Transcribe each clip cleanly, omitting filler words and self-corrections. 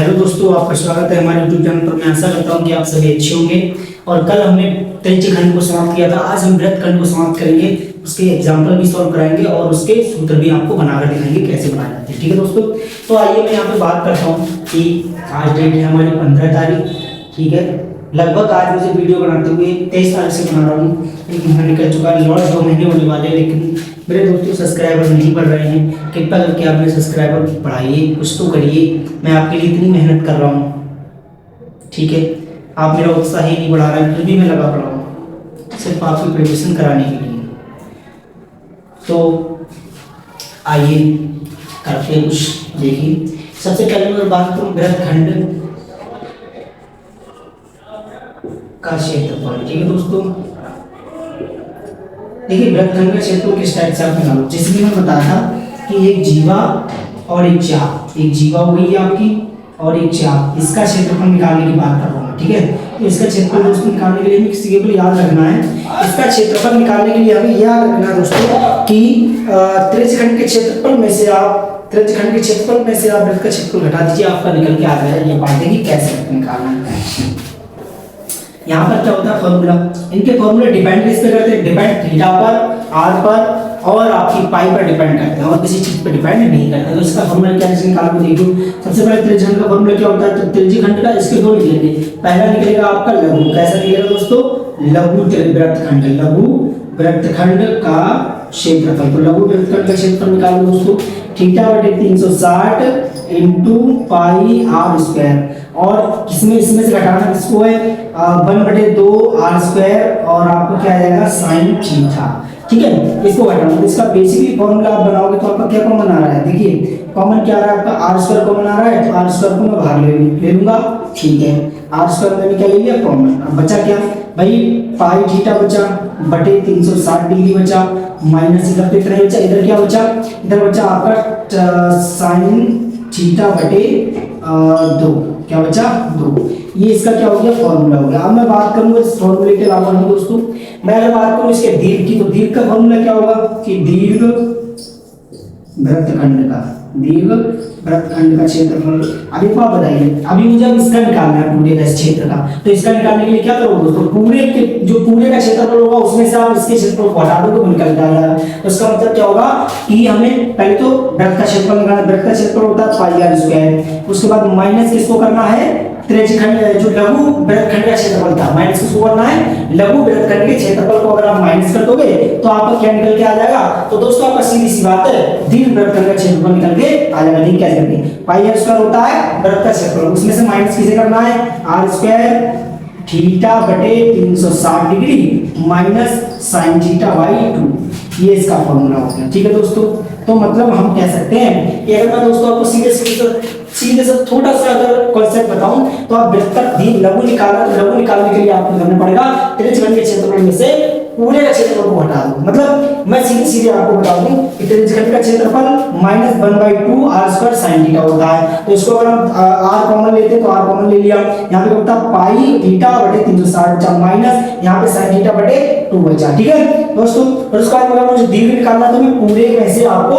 Hello दोस्तों, आपका स्वागत है हमारे YouTube चैनल पर। मैं आशा करता हूं कि आप सभी अच्छे होंगे। और कल हमने तैंची खंड को समाप्त किया था, आज हम बृहत खंड को समाप्त करेंगे। उसके एग्जाम्पल भी सॉल्व कराएंगे और उसके सूत्र भी आपको बनाकर दिखाएंगे कैसे बनाए जाते हैं। ठीक है दोस्तों, तो आइए मैं यहाँ पे बात करता हूँ कि आज डेट है हमारी 15 तारीख। ठीक है, लगभग आज मुझे वीडियो बनाते हुए 23 तारीख से बना रहा हूँ। एक महीना निकल चुका है, लॉस 2 महीने होने वाले हैं, लेकिन मेरे दोस्तों सब्सक्राइबर नहीं बढ़ रहे हैं। कृपया करके आप मेरे सब्सक्राइबर बढ़ाइए, कुछ तो करिए। मैं आपके लिए इतनी मेहनत कर रहा हूँ, ठीक है। आप मेरा उत्साह ही नहीं बढ़ा रहे हैं, फिर भी मैं लगा पड़ा हूँ सिर्फ आपकी प्रिपरेशन कराने के लिए। तो आइए करते हैं कुछ। देखिए, सबसे पहले मैं बात करूँ बृहत खंड का क्षेत्रफल। ठीक है दोस्तों, देखिए बृहत खंड का क्षेत्रफल किस टाइप से आप निकालो। जैसे कि मैं बताया था कि एक जीवा और एक चाप, एक जीवा हो गई आपकी और एक चाप, इसका क्षेत्रफल निकालने की बात कर रहा हूँ। ठीक है, तो इसका क्षेत्रफल दोस्तों निकालने के लिए हमें किसी केवल याद रखना है। इसका क्षेत्रफल निकालने के लिए हमें याद रखना है दोस्तों कि त्रिज्यखंड के क्षेत्रफल में से आप बृहत का क्षेत्रफल घटा दीजिए, आपका निकल के आ जाएगा। ये बात है कि कैसे निकालना है। यहाँ पर क्या होता है फॉर्मूला, इनके फॉर्मूले डिपेंड किस पे करते हैं? डिपेंड थीटा पर, आर पर और आपकी पाई पर डिपेंड करते हैं और किसी चीज पर डिपेंड नहीं करते। तो इसका फॉर्मूला क्या है निकाल के देखो। सबसे पहले त्रिज्यखंड का फॉर्मूला क्या होता है? तो त्रिज्यखंड का इसके दो निकलेंगे। पहला निकलेगा आपका लघु, कैसा निकलेगा दोस्तों? लघु वृत्तखंड, लघु वृत्तखंड का क्षेत्रफल। तो लघु वृत्तखंड का क्षेत्रफल निकालो दोस्तों, थीटा बटे 360 इंटू पाई आर स्क्वायर। और इसमें से घटाना किसको है? 1/2 आर स्क्वायर और आपको क्या आ जाएगा? Sine theta. ठीक है, इसको घटाना। तो इसका बेसिकली फॉर्मूला आप बनाओगे तो आपका क्या कॉमन आ रहा है? देखिए कॉमन क्या आ रहा है आपका? आर स्क्वायर कॉमन आ रहा है, तो आर स्क्वायर को मैं बाहर ले लूंगा। ठीक है, आर स्क्वायर मैंने क्या ले लिया? कॉमन। अब बचा क्या भाई? पाई थीटा बचा बटे 360 डिग्री बचा, माइनस इधर पे कितना बचा? इधर क्या बचा? इधर बचा आपका साइन थीटा बटे 2। क्या बचा? 2। ये इसका क्या हो गया? फॉर्मूला हो गया। अब मैं बात करूंगा इस फॉर्मूले के अलावा नहीं दोस्तों, मैं अगर बात करूं इसके दीर्घ की, तो दीर्घ का फॉर्मूला क्या होगा कि दीर्घ वृत्तखंड का क्षेत्रफल। अभी को आप बताइए, अभी मुझे अब इसका निकालना है पूरे का क्षेत्र का। तो इसका निकालने के लिए क्या करोगे दोस्तों? पूरे का क्षेत्रफल होगा उसमें से आप इसके क्षेत्रफल को हटा दो तो निकल जाएगा। तो इसका मतलब क्या होगा कि हमें पहले तो वृत्त का क्षेत्रफल निकालना। वृत्त का क्षेत्रफल होता है पाई आर स्क्वायर, उसके बाद माइनस किसको करना है? त्रिज्यखंड जो लघु वृत्तखंड का क्षेत्रफल था, माइनस किसको करना है? लघु वृत्तखंड के क्षेत्रफल को अगर आप माइनस कर दोगे तो आपका क्या निकल के आ जाएगा? तो दोस्तों आपका सीधी सी बात है, दीर्घ वृत्तखंड का क्षेत्रफल निकल के आ जाएगा। ठीक कैसे करते हैं? पाई आर स्क्वायर होता है वृत्त का क्षेत्रफल, उसमें से माइनस किसे करना है? आर स्क्वायर थीटा बटे 360 degree minus sine theta by 2। ये इसका फॉर्मूला हो गया। ठीक है दोस्तों, तो मतलब हम कह सकते हैं कि अगर मैं दोस्तों आपको सीधे से थोड़ा सा अगर कॉन्सेप्ट बताऊं तो आप लघु निकालने के लिए आपको करना पड़ेगा त्रिज्यखंड के क्षेत्रफल में से पूरे का क्षेत्रफल को हटा दो। मतलब मैं सीधे आपको बता दूं कि त्रिज्यखंड का क्षेत्रफल minus 1/2 R square sine theta होता है। तो इसको अगर हम आर कॉमन लेते हैं तो आर कॉमन ले लिया, यहाँ पे होता है पाई थीटा बटे 360 बचा माइनस यहाँ पे साइन थीटा बटे 2 बचा। ठीक है दोस्तों, और उसके बाद अगर मुझे दीर्घ निकालना तो मैं पूरे में से आपको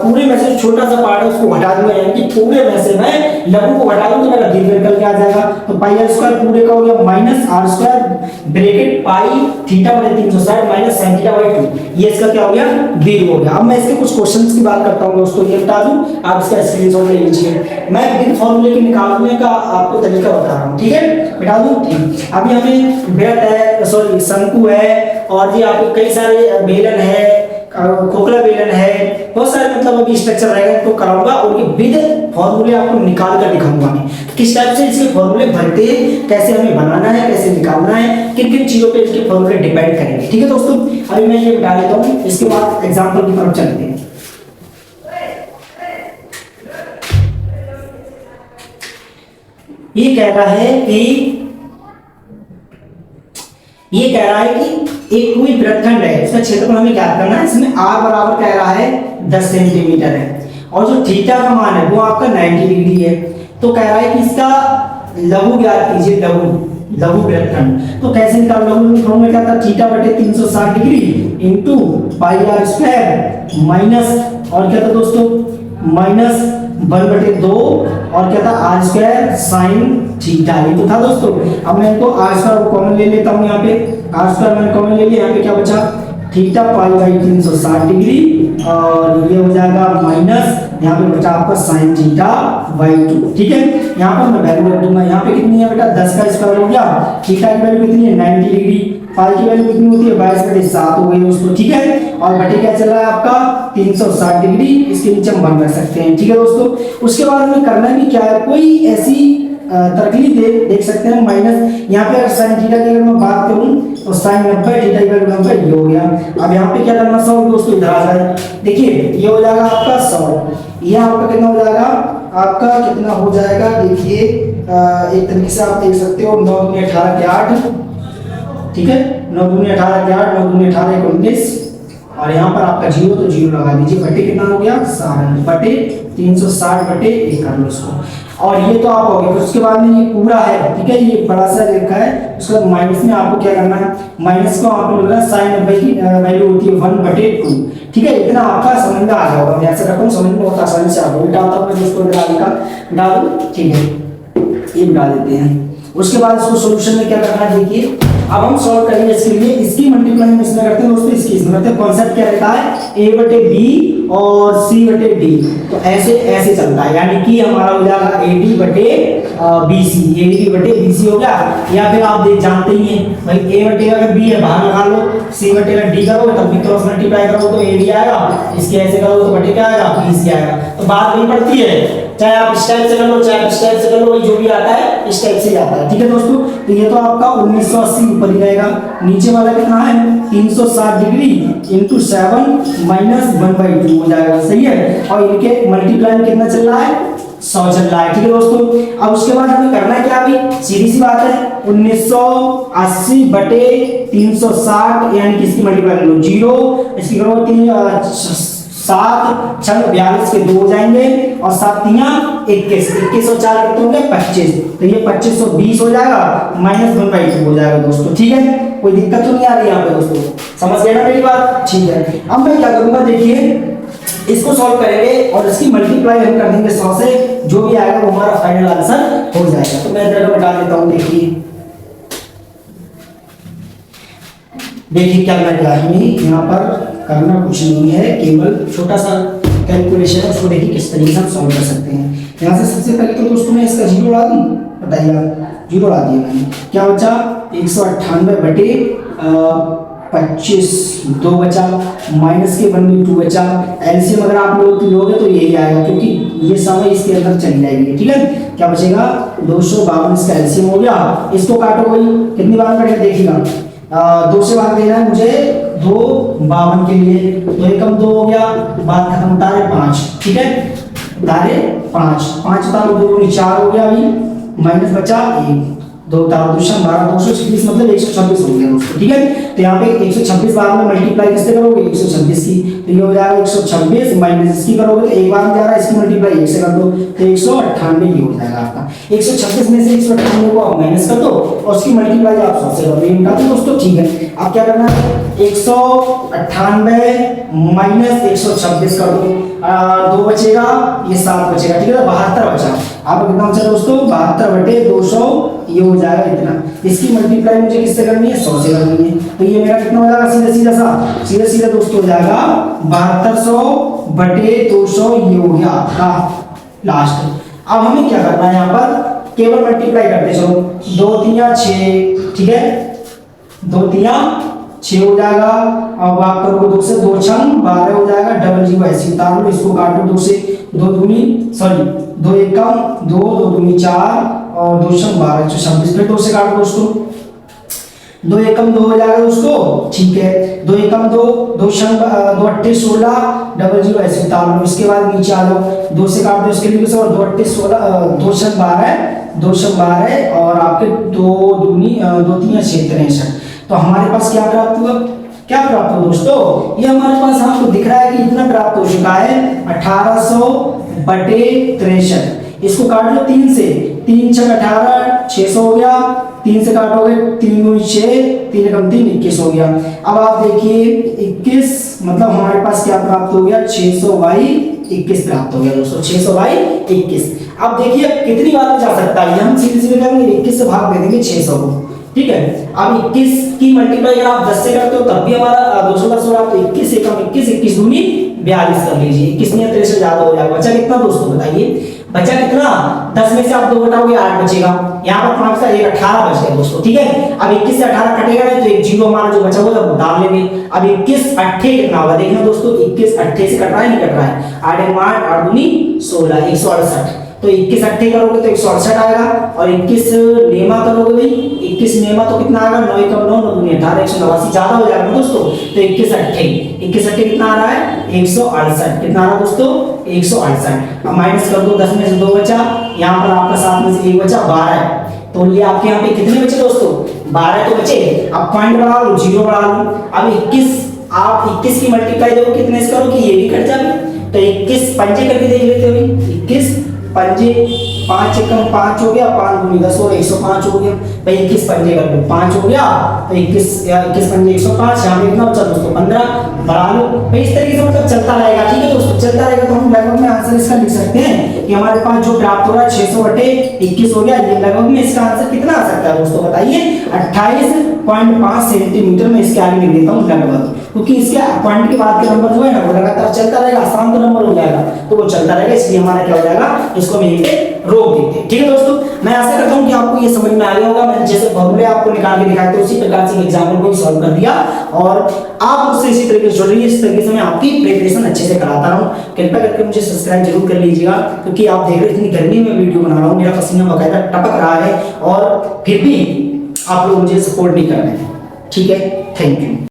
पूरे में से छोटा सा पार्ट है उसको हटा दूंगा, यानी कि पूरे में से मैं लघु को हटा दूं तो मेरा दीर्घ निकल के आ जाएगा। तो पाई आर स्क्वायर पूरे का हो गया minus R square bracket pi theta बटे 360 माइनस साइन थीटा बाई 2। ये इसका क्या हो गया? दीर्घ हो गया। अब मैं इसके कुछ क्वेश्चंस की बात करता हूं दोस्तों, ये बता दूं, आप इसका स्क्रीनशॉट ले लीजिए। मैं बिन फॉर्मूले के निकालने का आपको तरीका बता रहा हूं। ठीक है, बता दूं। ठीक, अभी हमें वृत्त है, सॉरी शंकु है, और ये आपके कई सारे बेलन है, खोखला बेलन है, बहुत सारे मतलब अभी स्ट्रक्चर रहेगा तो कराऊंगा और ये विद फॉर्मूले आपको निकाल कर दिखाऊंगा मैं किस टाइप से इसके फॉर्मूले भरते हैं, कैसे हमें बनाना है, कैसे निकालना है, किन किन चीजों पे इसके फॉर्मूले डिपेंड करेंगे। ठीक है दोस्तों, अभी मैं ये बता देता हूँ, इसके बाद एग्जांपल की तरफ चलते हैं। ये कह रहा है कि एक कोई वृत्तखंड है, उसका क्षेत्रफल हमें क्या करना है? इसमें r बराबर कह रहा है 10 सेंटीमीटर है और जो थीटा का मान है वो आपका 90 डिग्री है। तो कह रहा है कि इसका लघु ज्ञात कीजिए, लघु वृत्तखंड। तो कैसे निकाल? लघु फॉर्मूला क्या था? थीटा बटे 360 degree into pi R square minus और क्या था दोस्तों? माइनस 1/2 और क्या था आर स्क्वायर साइन थीटा, ये तो था दोस्तों। अब मैं इनको आर स्क्वायर कॉमन ले लेता हूँ, यहाँ पे आर स्क्वायर मैंने कॉमन ले लिया, यहाँ पे क्या बचा थीटा पाई बाई 360 डिग्री, और ये हो जाएगा माइनस यहाँ पे बचा आपका साइन थीटा बाई 2। ठीक है, यहाँ पर मैं वैल्यू रख दूंगा, यहाँ पे कितनी है बेटा 10 का स्क्वायर हो गया, थीटा की वैल्यू कितनी है 90 डिग्री, पाई की वैल्यू कितनी होती है 22/7 हो गई दोस्तों। ठीक है, और बटे क्या चल रहा है आपका 360 डिग्री, इसके नीचे हम 1 रख सकते हैं। ठीक है दोस्तों, उसके बाद हमें करना भी क्या है, कोई ऐसी तरकीब देख सकते हैं माइनस, यहाँ पे अगर साइन थीटा की अगर मैं बात करूं तो साइन 90 थीटा की वैल्यू 90 ये हो गया। अब यहाँ पे क्या करना 100 दोस्तों, इधर आ जाए, देखिए ये हो जाएगा आपका 100, ये आपका कितना हो जाएगा, आपका कितना हो जाएगा, देखिए एक तरीके से आप देख सकते हो 9 दूनी 18 के 8, ठीक है 9 दूनी 18 के 8, 9 दूनी 18 के 19, और यहाँ पर आपका 0 तो 0 लगा दीजिए, बटे कितना हो गया 60 बटे 360 बटे 1 कर लो इसको, और ये तो आप हो गया। उसके बाद में ये पूरा है, ठीक है, ये बड़ा सा रेखा है, उसके बाद माइनस में आपको क्या करना है, माइनस को आपको मिल रहा है साइन 90 की वैल्यू होती है 1/2। ठीक है, इतना आपका समझ में आ जाएगा, मैं ऐसा करता हूँ समझ में बहुत आसानी से आपको डालता हूँ, मैं इसको डाल दूँ, ठीक है ये डाल देते हैं। उसके बाद इसको सॉल्यूशन में क्या करना है, देखिए अब हम सॉल्व करेंगे इसके लिए, इसकी मल्टीप्लाई हम इसमें करते हैं दोस्तों, इसकी इसमें करते हैं। कॉन्सेप्ट क्या रहता है a/b और c/d, तो ऐसे ऐसे चलता है, यानी कि हमारा हो जाएगा ad/bc, ad/bc हो गया, या फिर आप देख जानते ही हैं भाई a/b अगर b है बाहर लगा लो, c/d करोगे तब भी क्रॉस मल्टीप्लाई करोगे तो ad आएगा, इसके ऐसे करोगे तो बटे क्या आएगा bc आएगा, तो बात नहीं पड़ती है, चाहे आप इस टाइप से कर लो चाहे आप इस टाइप से कर लो, जो भी आता है इस टाइप से ही आता है। ठीक है दोस्तों, तो ये तो आपका 1980 ऊपर ही रहेगा, नीचे वाला कितना है 360 डिग्री इंटू 7 माइनस 1/2 हो जाएगा, सही है, और इनके मल्टीप्लाई में कितना चल रहा है 100 चल रहा है। ठीक है दोस्तों, अब उसके बाद हमें करना है क्या, अभी सीधी सी बात है 1980 बटे 360, यानी कि इसकी मल्टीप्लाई कर लो 0, इसकी करो 7 6 42 के 2 हो जाएंगे, और 7 3 21, 21 और 4 कितने होंगे 25, तो ये 2520 हो जाएगा माइनस 1/2 हो जाएगा दोस्तों। ठीक है, कोई दिक्कत तो नहीं आ रही यहाँ पे दोस्तों, समझ गए ना मेरी बात। ठीक है, अब मैं क्या करूंगा, देखिए इसको सॉल्व करेंगे और इसकी मल्टीप्लाई हम कर देंगे 100 से, जो भी आएगा वो हमारा फाइनल आंसर हो जाएगा। तो मैं इधर बता देता हूँ, देखिए क्या करना है, यहाँ पर करना कुछ नहीं है, केवल छोटा सा कैलकुलेशन है, उसको देखिए किस तरीके से हम सॉल्व कर सकते हैं। यहाँ से सबसे पहले तो दोस्तों मैं इसका 0 ला दूं, बताइए आप 0 ला दिया मैंने, क्या बचा 198 बटे 25 2 बचा, माइनस के 1/2 बचा, एलसीएम अगर आप लोग लोगे तो यही आएगा, क्योंकि ये समय इसके अंदर चली जाएगी। ठीक है, क्या बचेगा 252, इसका एलसीएम हो गया, इसको काटो भाई कितनी बार कटेगा देखिएगा, 2 से भाग देना है मुझे 2 52 के लिए, 2 एकम 2 हो गया, बात खत्म, तारे 5, ठीक है तारे 5 तारे 2 दूनी 4 हो गया, अभी माइनस बचा 1, 2 तारे 2 12 226 मतलब 126 हो गया दोस्तों। ठीक है, तो यहाँ पे 126 बार में मल्टीप्लाई किससे करोगे 126 की, तो ये हो जाएगा 126 माइनस इसकी करोगे तो एक बार में जा रहा है, इसकी मल्टीप्लाई 1 से कर दो तो 198 ये हो जाएगा आपका। 126 में से 198 को आप माइनस कर दो और उसकी मल्टीप्लाई आप 100 से कर दो, ये मिटा दो दोस्तों। ठीक है, अब क्या करना है 198 माइनस 126 कर दो, 2 बचेगा, ये 7 बचेगा। ठीक है, 72 बचा, आप कितना बचा दोस्तों 72 बटे 200, ये हो जाएगा इतना। इसकी मल्टीप्लाई मुझे किससे करनी है 100 से करनी है, तो ये मेरा कितना हो जाएगा सीधा सीधा दोस्तों हो जाएगा 7200 बटे 200, ये हो गया आपका लास्ट। अब हमें क्या करना है, यहाँ पर केवल मल्टीप्लाई करते चलो, 2 3 6, ठीक है 2 3 6 हो जाएगा, अब आप करोगे 2 से 2 6 12 हो जाएगा, डबल 0 ऐसे उतार लो, इसको काटो 2 से 2 दूनी 2 एकम 2 2 दूनी 4 और 2 6 12 126, फिर 2 से काटो दोस्तों, 2 एकम 2 हो जाएगा दोस्तों। ठीक है, 2 एकम 2 2 6 2 8 16 डबल 0 ऐसे उतार लो, इसके बाद नीचे आ जाओ, 2 से काट दो इसके लिए, 2 8 16 2 6 12 और आपके 2 दूनी 2 3 6 63, तो हमारे पास क्या प्राप्त हुआ, क्या प्राप्त हुआ दोस्तों, ये हमारे पास आपको दिख रहा है कि इतना प्राप्त हो चुका है 1800 बटे 63। इसको काट लो 3 से, 3 6 18 600 हो गया, 3 से काटोगे 3 दूनी 6 3 एकम 3 21 हो गया। अब आप देखिए 21 मतलब हमारे पास क्या प्राप्त हो गया 600/21 प्राप्त हो गया दोस्तों, 600/21। अब देखिए कितनी बार में जा सकता है, हम सीधे सीधे करेंगे 21 से भाग दे देंगे 600 को, ठीक है। अब 21 की मल्टीप्लाई अगर आप 10 से करते हो तब भी हमारा 210 होगा, तो 21 एकम 21, 21 दूनी 42 कर लीजिए, 21 में 63 ज्यादा हो जाएगा। बचा कितना दोस्तों बताइए, बचा कितना, 10 में से आप 2 घटाओगे 8 बचेगा, यहाँ पर 5 का 1 18 बच गया दोस्तों, ठीक है। अब 21 से 18 कटेगा नहीं तो एक जीरो हमारा जो बचा हुआ वो डाल लेंगे। अब 21 8 कितना होगा, देखना दोस्तों 21 8 से कट रहा है नहीं कट रहा है, 8 8 8 दूनी 16 168, तो 21 8 करोगे तो 168 आएगा, और 21 नेमा करोगे भाई 21 नेमा तो कितना आएगा, 9 एकम 9 9 दूनी 18 189 ज्यादा हो जाएगा दोस्तों, तो 21 8 कितना आ रहा है 168, कितना आ रहा है दोस्तों 168। अब माइनस कर दो, 10 में से 2 बचा, यहाँ पर आपका 7 में से 1 बचा 12 है, तो ये आपके यहाँ पे कितने बचे दोस्तों 12 तो बचे। अब पॉइंट बढ़ा लो, जीरो बढ़ा लो, अब 21 आप 21 की मल्टीप्लाई देखो कितने से करो कि ये भी कट जाए, तो 21 पंजे करके देख लेते हो, 21 पंजे 5 एकम 5 हो गया, 5 दूनी 10 और 105 हो गया भाई, 21 पंजे कर लो 5 हो गया, तो 21 पंजे 105, यहाँ पे कितना बचा दोस्तों 15, बढ़ा लो भाई। इस तरीके से मतलब चलता रहेगा, ठीक है दोस्तों, चलता रहेगा। तो हम लगभग में आंसर इसका लिख सकते हैं कि हमारे पास जो प्राप्त हो रहा है 600/21 हो गया, ये लगभग में इसका आंसर कितना आ सकता है दोस्तों बताइए, 28.5 सेंटीमीटर में इसके आगे लिख देता हूँ लगभग, क्योंकि इसके पॉइंट के बाद के नंबर जो है ना वो लगातार चलता रहेगा, आसान तो नंबर हो जाएगा, तो वो चलता रहेगा, इसलिए हमारा क्या हो जाएगा, इसको हम यहीं पे रोक देते हैं, ठीक है दोस्तों। मैं आशा करता हूं कि आपको ये समझ में आ गया होगा, मैंने जैसे फॉर्मूले आपको निकाल के दिखाया तो उसी प्रकार से एग्जाम्पल को भी सॉल्व कर दिया, और आप मुझसे इसी तरीके से जुड़ रहिए, इस तरीके से मैं आपकी प्रिपरेशन अच्छे से कराता रहूं। कृपया करके मुझे सब्सक्राइब जरूर कर लीजिएगा, क्योंकि आप देख रहे हैं इतनी गर्मी में वीडियो बना रहा हूं, मेरा पसीना बकायदा टपक रहा है, और फिर भी आप लोग मुझे सपोर्ट नहीं कर रहे हैं, ठीक है। Thank you.